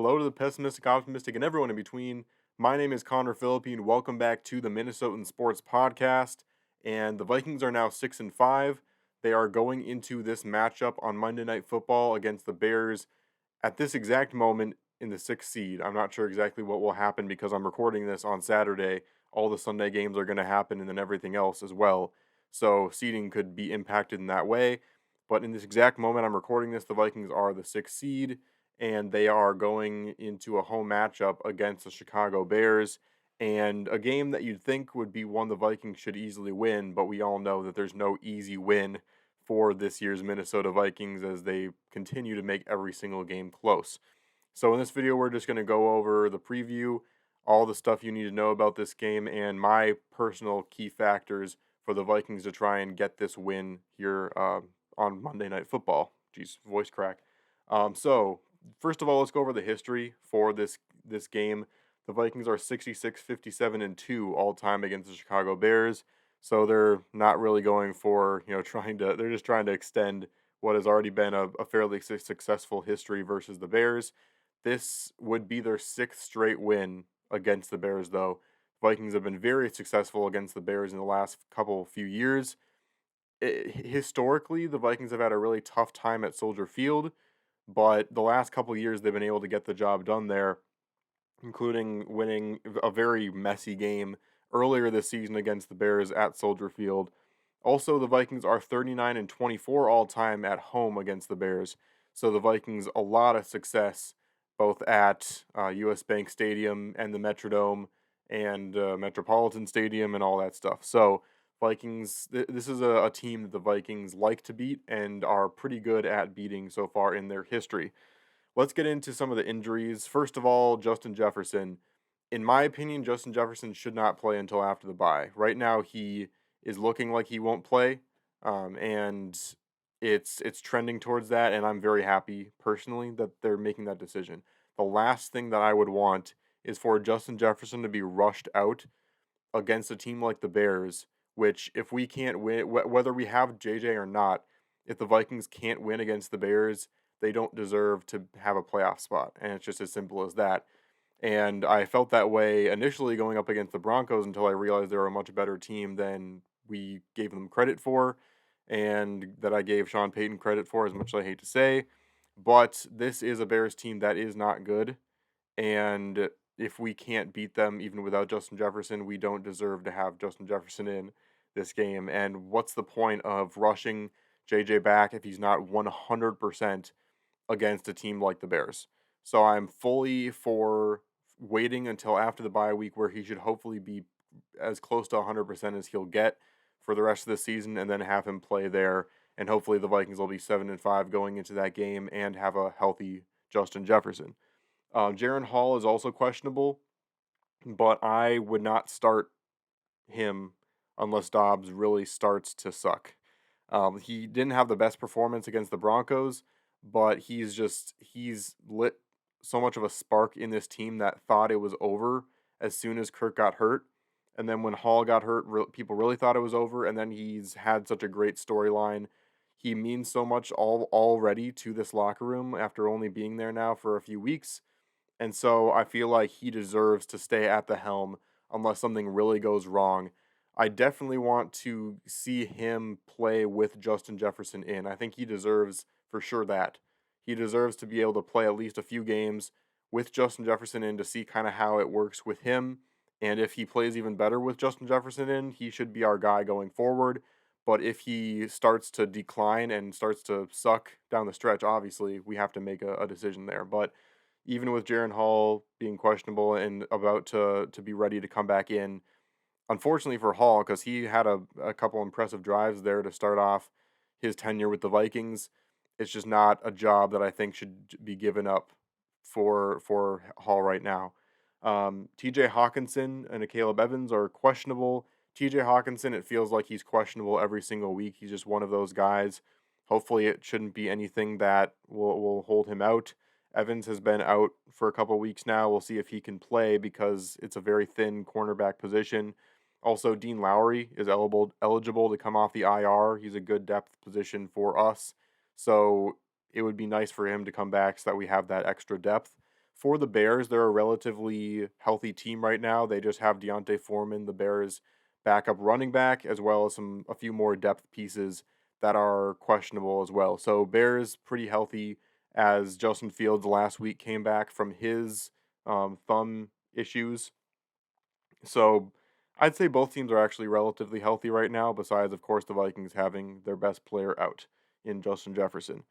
Hello to the pessimistic, optimistic, and everyone in between. My name is Connor Philippine. Welcome back to the Minnesotan Sports Podcast. And the Vikings are now 6-5. They are going into this matchup on Monday Night Football against the Bears at this exact moment in the sixth seed. I'm not sure exactly what will happen because I'm recording this on Saturday. All the Sunday games are going to happen, and then everything else as well. So seeding could be impacted in that way. But in this exact moment I'm recording this, the Vikings are the sixth seed, and they are going into a home matchup against the Chicago Bears. And a game that you'd think would be one the Vikings should easily win, but we all know that there's no easy win for this year's Minnesota Vikings as they continue to make every single game close. So in this video, we're just going to go over the preview, all the stuff you need to know about this game, and my personal key factors for the Vikings to try and get this win here on Monday Night Football. Jeez, voice crack. So first of all, let's go over the history for this game. The Vikings are 66, 57, and 2 all time against the Chicago Bears. So they're not really going for, they're just trying to extend what has already been a fairly successful history versus the Bears. This would be their sixth straight win against the Bears, though. Vikings have been very successful against the Bears in the last few years. Historically, the Vikings have had a really tough time at Soldier Field, but the last couple years they've been able to get the job done there, including winning a very messy game earlier this season against the Bears at Soldier Field. Also, the Vikings are 39-24 all time at home against the Bears. So the Vikings, a lot of success both at US Bank Stadium and the Metrodome and Metropolitan Stadium and all that stuff. So Vikings, this is a team that the Vikings like to beat and are pretty good at beating so far in their history. Let's get into some of the injuries. First of all, Justin Jefferson. In my opinion, Justin Jefferson should not play until after the bye. Right now, he is looking like he won't play, and it's trending towards that. And I'm very happy personally that they're making that decision. The last thing that I would want is for Justin Jefferson to be rushed out against a team like the Bears. Which, if we can't win, whether we have JJ or not, if the Vikings can't win against the Bears, they don't deserve to have a playoff spot. And it's just as simple as that. And I felt that way initially going up against the Broncos until I realized they were a much better team than we gave them credit for, and that I gave Sean Payton credit for, as much as I hate to say. But this is a Bears team that is not good. And if we can't beat them even without Justin Jefferson, we don't deserve to have Justin Jefferson in this game. And what's the point of rushing JJ back if he's not 100% against a team like the Bears? So I'm fully for waiting until after the bye week, where he should hopefully be as close to 100% as he'll get for the rest of the season, and then have him play there. And hopefully the Vikings will be 7-5 going into that game and have a healthy Justin Jefferson. Jaren Hall is also questionable, but I would not start him unless Dobbs really starts to suck. He didn't have the best performance against the Broncos, but he's lit so much of a spark in this team that thought it was over as soon as Kirk got hurt. And then when Hall got hurt, people really thought it was over. And then he's had such a great storyline. He means so much already to this locker room after only being there now for a few weeks. And so I feel like he deserves to stay at the helm unless something really goes wrong. I definitely want to see him play with Justin Jefferson in. I think he deserves for sure that. He deserves to be able to play at least a few games with Justin Jefferson in to see kind of how it works with him. And if he plays even better with Justin Jefferson in, he should be our guy going forward. But if he starts to decline and starts to suck down the stretch, obviously we have to make a decision there. But even with Jaren Hall being questionable and about to be ready to come back in, unfortunately for Hall, because he had a couple impressive drives there to start off his tenure with the Vikings, it's just not a job that I think should be given up for Hall right now. TJ Hawkinson and Caleb Evans are questionable. TJ Hawkinson, it feels like he's questionable every single week. He's just one of those guys. Hopefully it shouldn't be anything that will hold him out. Evans has been out for a couple weeks now. We'll see if he can play because it's a very thin cornerback position. Also, Dean Lowry is eligible to come off the IR. He's a good depth position for us. So it would be nice for him to come back so that we have that extra depth. For the Bears, they're a relatively healthy team right now. They just have Deontay Foreman, the Bears' backup running back, as well as a few more depth pieces that are questionable as well. So Bears pretty healthy as Justin Fields last week came back from his thumb issues. So I'd say both teams are actually relatively healthy right now, besides, of course, the Vikings having their best player out in Justin Jefferson.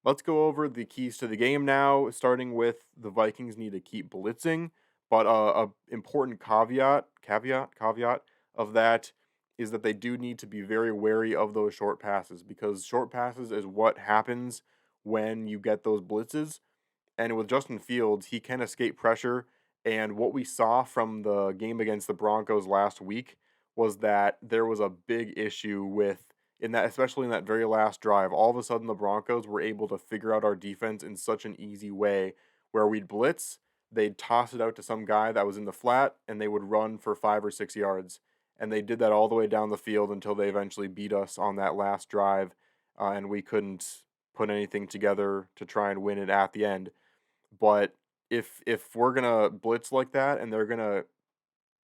Let's go over the keys to the game now, starting with the Vikings need to keep blitzing, but a important caveat of that is that they do need to be very wary of those short passes because short passes is what happens when you get those blitzes. And with Justin Fields, he can escape pressure. And what we saw from the game against the Broncos last week was that there was a big issue with in that, especially in that very last drive. All of a sudden, the Broncos were able to figure out our defense in such an easy way, where we'd blitz, they'd toss it out to some guy that was in the flat, and they would run for 5 or 6 yards. And they did that all the way down the field until they eventually beat us on that last drive, and we couldn't put anything together to try and win it at the end. But if we're gonna blitz like that and they're gonna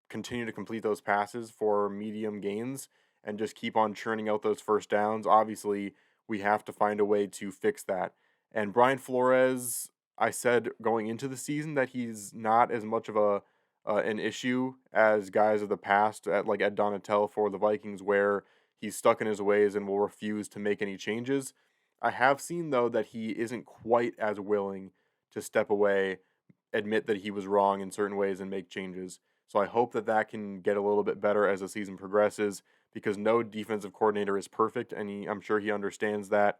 continue to complete those passes for medium gains and just keep on churning out those first downs, obviously we have to find a way to fix that. And Brian Flores, I said going into the season that he's not as much of a an issue as guys of the past, at like Ed Donatel for the Vikings, where he's stuck in his ways and will refuse to make any changes. I have seen though that he isn't quite as willing to step away, admit that he was wrong in certain ways, and make changes. So I hope that that can get a little bit better as the season progresses because no defensive coordinator is perfect, and I'm sure he understands that.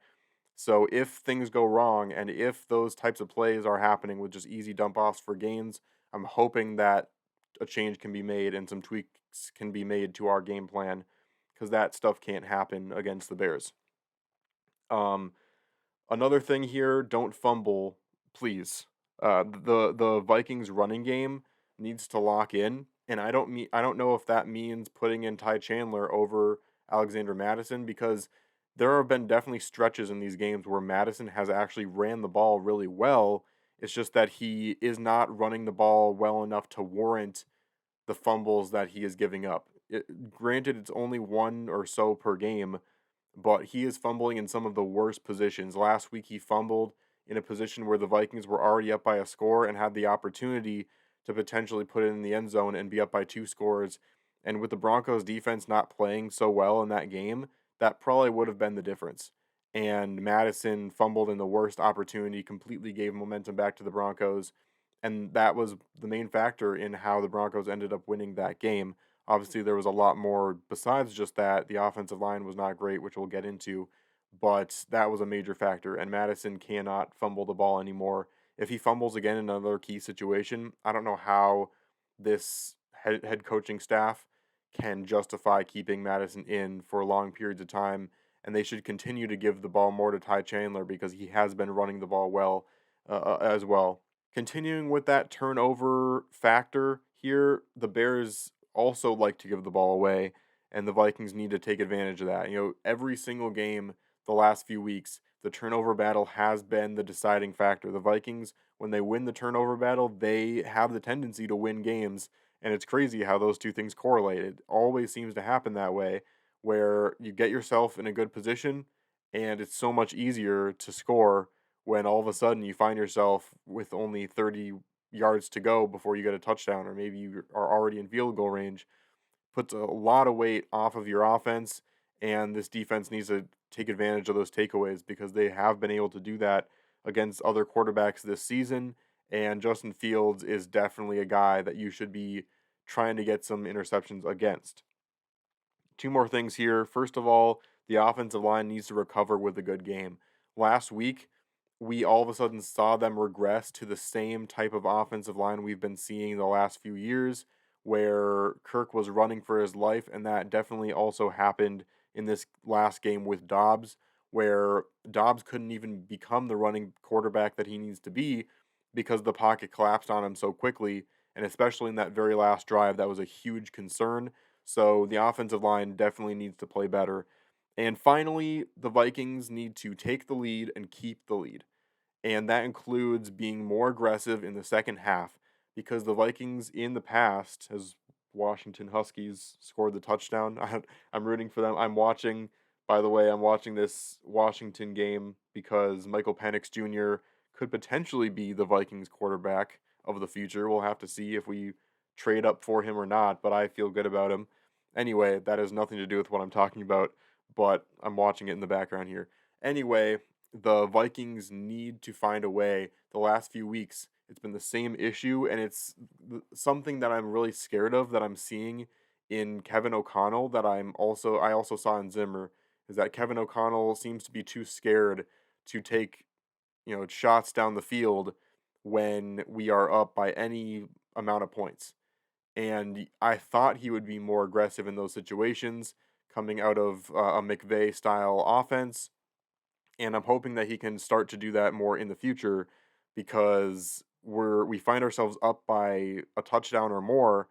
So if things go wrong and if those types of plays are happening with just easy dump offs for gains, I'm hoping that a change can be made and some tweaks can be made to our game plan because that stuff can't happen against the Bears. Um, Another thing here, don't fumble, please. The Vikings running game needs to lock in, and I don't know if that means putting in Ty Chandler over Alexander Madison because there have been definitely stretches in these games where Madison has actually ran the ball really well. It's just that he is not running the ball well enough to warrant the fumbles that he is giving up. Granted, it's only one or so per game, but he is fumbling in some of the worst positions. Last week, he fumbled in a position where the Vikings were already up by a score and had the opportunity to potentially put it in the end zone and be up by 2 scores. And with the Broncos defense not playing so well in that game, that probably would have been the difference. And Madison fumbled in the worst opportunity, completely gave momentum back to the Broncos. And that was the main factor in how the Broncos ended up winning that game. Obviously, there was a lot more besides just that. The offensive line was not great, which we'll get into, but that was a major factor. And Madison cannot fumble the ball anymore. If he fumbles again in another key situation, I don't know how this head coaching staff can justify keeping Madison in for long periods of time. And they should continue to give the ball more to Ty Chandler because he has been running the ball well as well. Continuing with that turnover factor here, the Bears also like to give the ball away, and the Vikings need to take advantage of that. You know, every single game the last few weeks, the turnover battle has been the deciding factor. The Vikings, when they win the turnover battle, they have the tendency to win games, and it's crazy how those two things correlate. It always seems to happen that way, where you get yourself in a good position, and it's so much easier to score when all of a sudden you find yourself with only 30 yards to go before you get a touchdown, or maybe you are already in field goal range, puts a lot of weight off of your offense. And this defense needs to take advantage of those takeaways because they have been able to do that against other quarterbacks this season. And Justin Fields is definitely a guy that you should be trying to get some interceptions against. Two more things here. First of all, the offensive line needs to recover with a good game. Last week, we all of a sudden saw them regress to the same type of offensive line we've been seeing the last few years, where Kirk was running for his life, and that definitely also happened in this last game with Dobbs, where Dobbs couldn't even become the running quarterback that he needs to be because the pocket collapsed on him so quickly, and especially in that very last drive, that was a huge concern. So the offensive line definitely needs to play better. And finally, the Vikings need to take the lead and keep the lead. and that includes being more aggressive in the second half because the Vikings in the past, as Washington Huskies scored the touchdown, I'm rooting for them. By the way, I'm watching this Washington game because Michael Penix Jr. could potentially be the Vikings quarterback of the future. We'll have to see if we trade up for him or not, but I feel good about him. Anyway, that has nothing to do with what I'm talking about, but I'm watching it in the background here. Anyway, the Vikings need to find a way. The last few weeks, it's been the same issue, and it's something that I'm really scared of that I'm seeing in Kevin O'Connell that I also saw in Zimmer is that Kevin O'Connell seems to be too scared to take, shots down the field when we are up by any amount of points. And I thought he would be more aggressive in those situations coming out of a McVay style offense, and I'm hoping that he can start to do that more in the future because we find ourselves up by a touchdown or more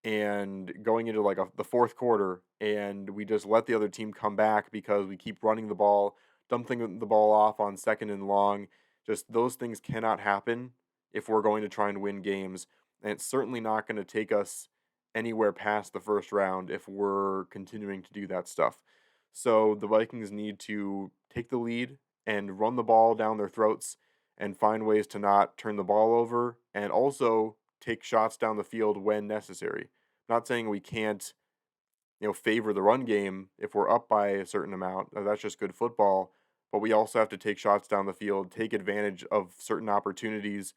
and going into like the fourth quarter, and we just let the other team come back because we keep running the ball, dumping the ball off on second and long. Just those things cannot happen if we're going to try and win games, and it's certainly not going to take us anywhere past the first round if we're continuing to do that stuff. So the Vikings need to take the lead and run the ball down their throats and find ways to not turn the ball over and also take shots down the field when necessary. Not saying we can't, favor the run game if we're up by a certain amount. That's just good football, but we also have to take shots down the field, take advantage of certain opportunities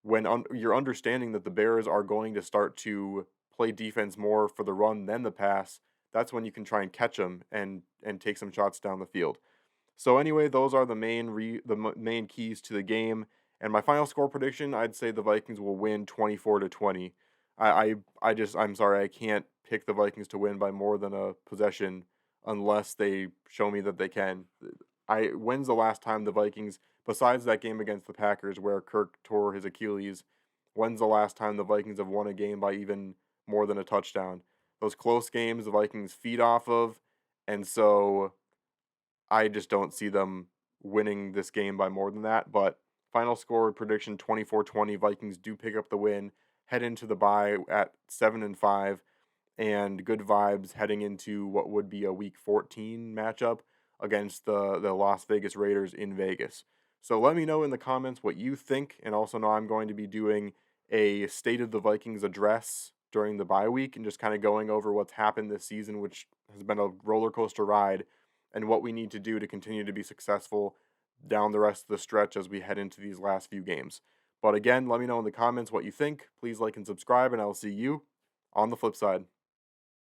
when you're understanding that the Bears are going to start to play defense more for the run than the pass. That's when you can try and catch them and take some shots down the field. So anyway, those are the main keys to the game. And my final score prediction, I'd say the Vikings will win 24-20. I'm sorry, I can't pick the Vikings to win by more than a possession unless they show me that they can. When's the last time the Vikings, besides that game against the Packers where Kirk tore his Achilles, when's the last time the Vikings have won a game by even more than a touchdown? Those close games the Vikings feed off of, and so I just don't see them winning this game by more than that. But final score prediction 24-20. Vikings do pick up the win, head into the bye at 7-5, and good vibes heading into what would be a week 14 matchup against the Las Vegas Raiders in Vegas. So let me know in the comments what you think, and also know I'm going to be doing a State of the Vikings address during the bye week and just kind of going over what's happened this season, which has been a roller coaster ride, and what we need to do to continue to be successful down the rest of the stretch as we head into these last few games. But again, let me know in the comments what you think. Please like and subscribe, and I'll see you on the flip side.